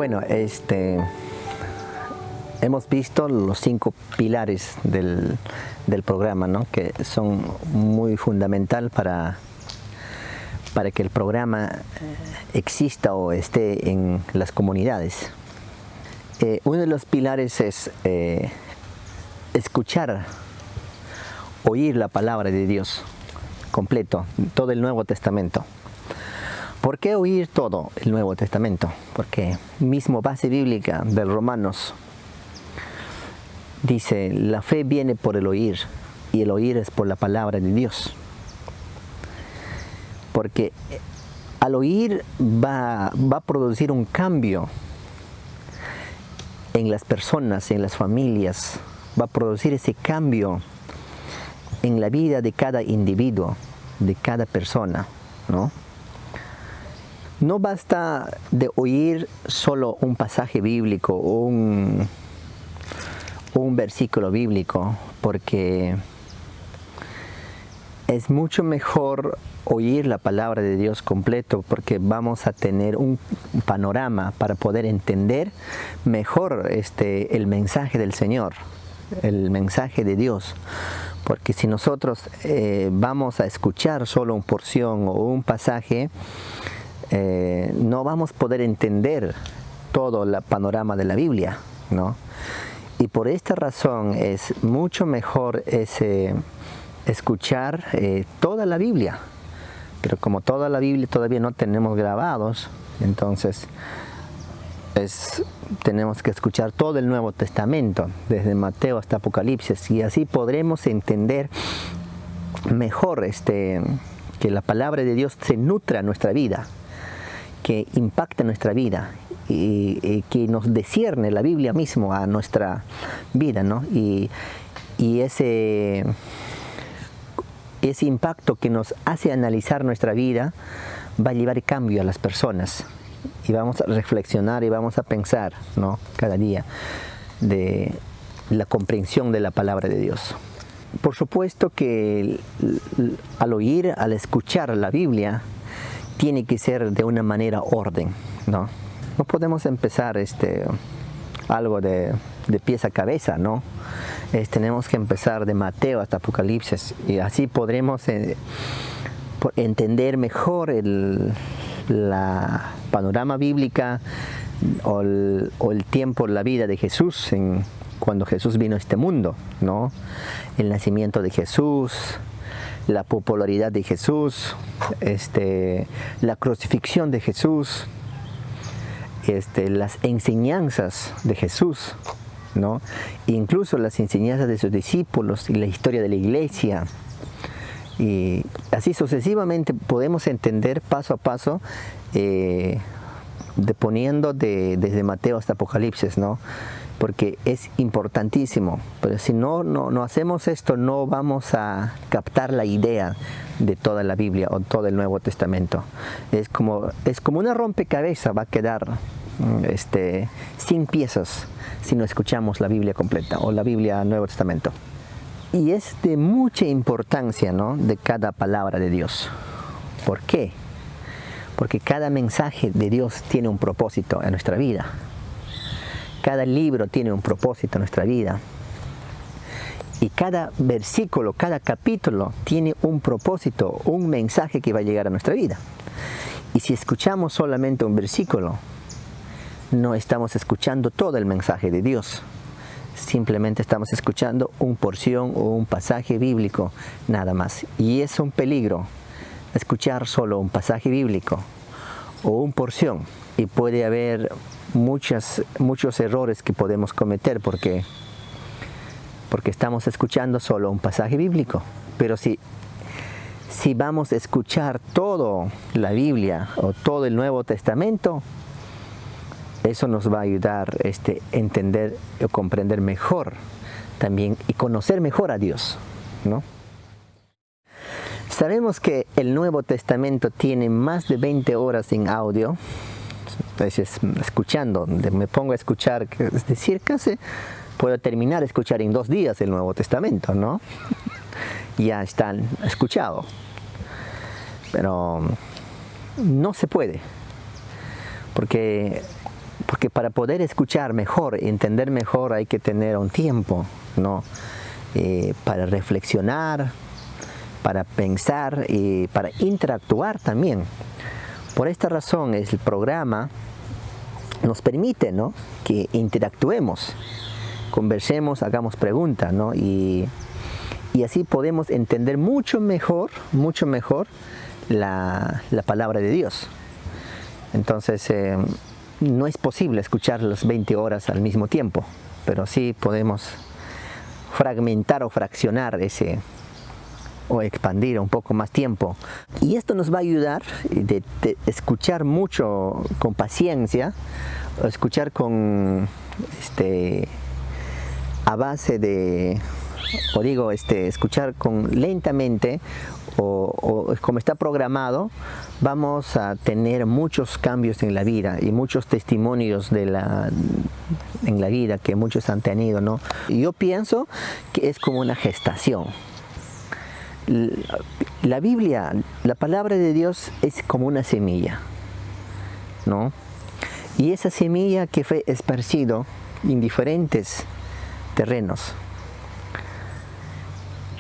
Bueno, hemos visto los 5 pilares del programa, ¿no? Que son muy fundamental para que el programa exista o esté en las comunidades. Uno de los pilares es escuchar, oír la palabra de Dios completo, todo el Nuevo Testamento. ¿Por qué oír todo el Nuevo Testamento? Porque mismo base bíblica del Romanos dice, la fe viene por el oír y el oír es por la palabra de Dios. Porque al oír va a producir un cambio en las personas, en las familias, va a producir ese cambio en la vida de cada individuo, de cada persona, ¿no? No basta de oír solo un pasaje bíblico o un versículo bíblico, porque es mucho mejor oír la palabra de Dios completo, porque vamos a tener un panorama para poder entender mejor el mensaje del Señor, el mensaje de Dios. Porque si nosotros vamos a escuchar solo una porción o un pasaje, no vamos a poder entender todo el panorama de la Biblia, ¿no? Y por esta razón es mucho mejor escuchar toda la Biblia. Pero como toda la Biblia todavía no tenemos grabados, entonces tenemos que escuchar todo el Nuevo Testamento, desde Mateo hasta Apocalipsis, y así podremos entender mejor que la palabra de Dios se nutra nuestra vida, que impacta nuestra vida y que nos descierne la Biblia mismo a nuestra vida, ¿no? Y ese impacto que nos hace analizar nuestra vida va a llevar cambio a las personas. Y vamos a reflexionar y vamos a pensar, ¿no? Cada día de la comprensión de la palabra de Dios. Por supuesto que al oír, al escuchar la Biblia, tiene que ser de una manera orden, ¿no? No podemos empezar algo de pies a cabeza, ¿no? Tenemos que empezar de Mateo hasta Apocalipsis, y así podremos entender mejor la panorama bíblica o el tiempo, la vida de Jesús cuando Jesús vino a este mundo, ¿no? El nacimiento de Jesús, la popularidad de Jesús, la crucifixión de Jesús, las enseñanzas de Jesús, ¿no? Incluso las enseñanzas de sus discípulos y la historia de la iglesia. Y así sucesivamente podemos entender paso a paso, poniendo desde Mateo hasta Apocalipsis, ¿no? Porque es importantísimo. Pero si no hacemos esto, no vamos a captar la idea de toda la Biblia o todo el Nuevo Testamento. Es como una rompecabezas, va a quedar sin piezas si no escuchamos la Biblia completa o la Biblia Nuevo Testamento. Y es de mucha importancia, ¿no? De cada palabra de Dios. ¿Por qué? Porque cada mensaje de Dios tiene un propósito en nuestra vida. Cada libro tiene un propósito en nuestra vida. Y cada versículo, cada capítulo tiene un propósito, un mensaje que va a llegar a nuestra vida. Y si escuchamos solamente un versículo, no estamos escuchando todo el mensaje de Dios. Simplemente estamos escuchando una porción o un pasaje bíblico, nada más. Y es un peligro escuchar solo un pasaje bíblico o una porción. Y puede haber muchos errores que podemos cometer porque estamos escuchando solo un pasaje bíblico. Pero si vamos a escuchar toda la Biblia o todo el Nuevo Testamento, eso nos va a ayudar a entender o comprender mejor también y conocer mejor a Dios, ¿no? Sabemos que el Nuevo Testamento tiene más de 20 horas en audio. Entonces, escuchando, me pongo a escuchar, es decir, casi puedo terminar de escuchar en 2 días el Nuevo Testamento, ¿no? Ya están escuchado. Pero no se puede, porque Porque para poder escuchar mejor, entender mejor, hay que tener un tiempo, ¿no? Para reflexionar, para pensar y para interactuar también. Por esta razón el programa nos permite, ¿no?, que interactuemos, conversemos, hagamos preguntas, ¿no? Y así podemos entender mucho mejor la palabra de Dios. Entonces, no es posible escuchar las 20 horas al mismo tiempo, pero sí podemos fragmentar o fraccionar o expandir un poco más tiempo. Y esto nos va a ayudar de escuchar mucho con paciencia, escuchar con a base de, escuchar lentamente o como está programado. Vamos a tener muchos cambios en la vida y muchos testimonios en la vida que muchos han tenido, ¿no? Y yo pienso que es como una gestación. La Biblia, la palabra de Dios es como una semilla, ¿no? Y esa semilla que fue esparcido en diferentes terrenos.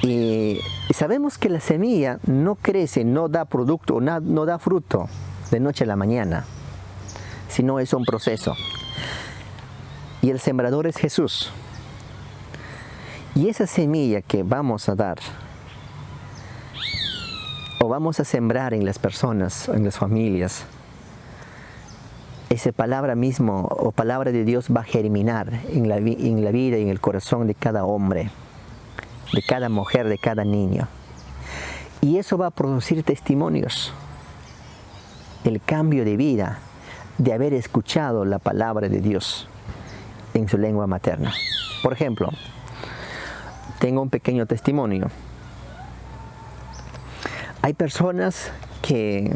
Y sabemos que la semilla no crece, no da producto, no da fruto de noche a la mañana, sino es un proceso. Y el sembrador es Jesús. Y esa semilla que vamos a dar, o vamos a sembrar en las personas, en las familias, esa palabra mismo o palabra de Dios va a germinar en la vida y en el corazón de cada hombre, de cada mujer, de cada niño. Y eso va a producir testimonios. El cambio de vida de haber escuchado la palabra de Dios en su lengua materna. Por ejemplo, tengo un pequeño testimonio. Hay personas que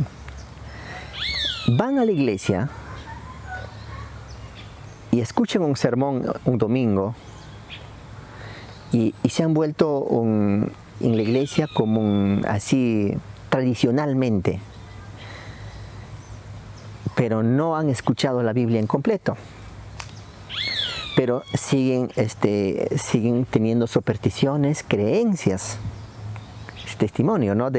van a la iglesia y escuchan un sermón un domingo y se han vuelto en la iglesia como así tradicionalmente, pero no han escuchado la Biblia en completo. Pero siguen teniendo supersticiones, creencias. Es testimonio, ¿no?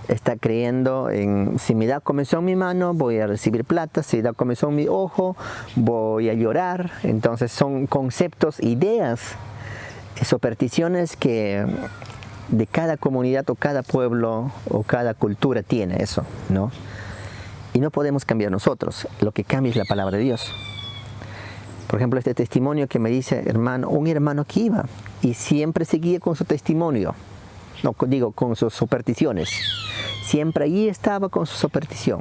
Está creyendo en, si me da comezón en mi mano, voy a recibir plata; si da comezón en mi ojo, voy a llorar. Entonces son conceptos, ideas, supersticiones que de cada comunidad o cada pueblo o cada cultura tiene eso, ¿no? Y no podemos cambiar nosotros, lo que cambia es la palabra de Dios. Por ejemplo, este testimonio que me dice un hermano que iba y siempre seguía con su testimonio, no digo con sus supersticiones, siempre allí estaba con su superstición,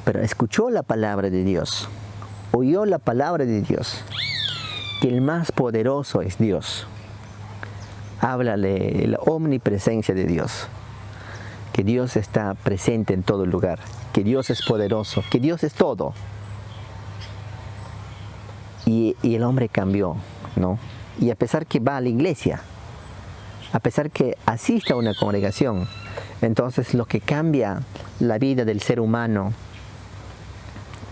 pero escuchó la palabra de Dios, oyó la palabra de Dios, que el más poderoso es Dios. Habla de la omnipresencia de Dios, que Dios está presente en todo lugar, que Dios es poderoso, que Dios es todo. Y el hombre cambió, ¿no? Y a pesar que va a la iglesia, a pesar que asiste a una congregación, entonces lo que cambia la vida del ser humano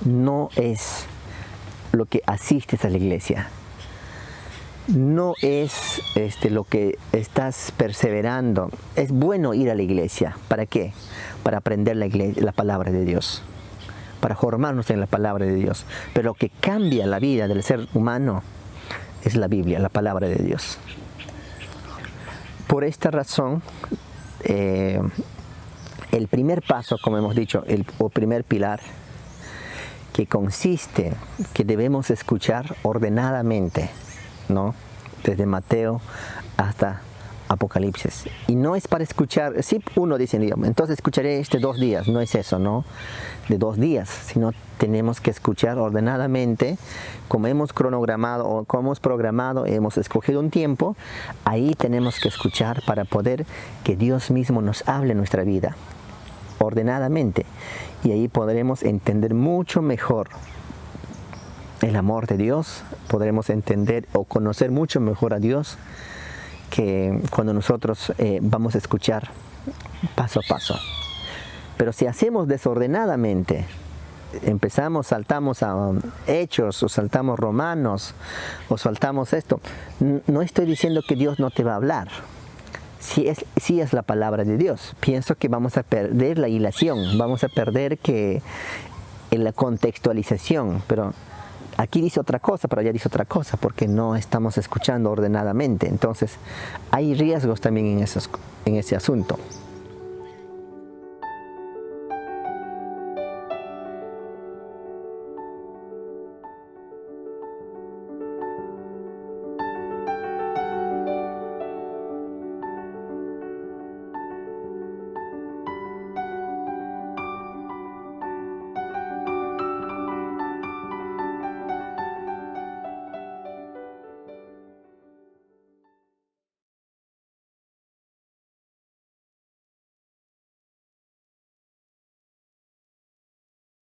no es lo que asistes a la iglesia, no es lo que estás perseverando. Es bueno ir a la iglesia. ¿Para qué? Para aprender la palabra de Dios, para formarnos en la palabra de Dios. Pero lo que cambia la vida del ser humano es la Biblia, la palabra de Dios. Por esta razón, el primer paso, como hemos dicho, o primer pilar, que consiste que debemos escuchar ordenadamente, ¿no? Desde Mateo hasta Apocalipsis. Y no es para escuchar, si uno dice, entonces escucharé 2 días, no es eso, ¿no? De 2 días, sino tenemos que escuchar ordenadamente, como hemos cronogramado o como hemos programado, hemos escogido un tiempo, ahí tenemos que escuchar para poder que Dios mismo nos hable en nuestra vida, ordenadamente, y ahí podremos entender mucho mejor el amor de Dios, podremos entender o conocer mucho mejor a Dios, que cuando nosotros vamos a escuchar paso a paso. Pero si hacemos desordenadamente, saltamos a Hechos, o saltamos Romanos, o saltamos esto, no estoy diciendo que Dios no te va a hablar. Sí es la palabra de Dios. Pienso que vamos a perder la hilación, vamos a perder la contextualización, pero aquí dice otra cosa, pero allá dice otra cosa, porque no estamos escuchando ordenadamente. Entonces, hay riesgos también en ese asunto.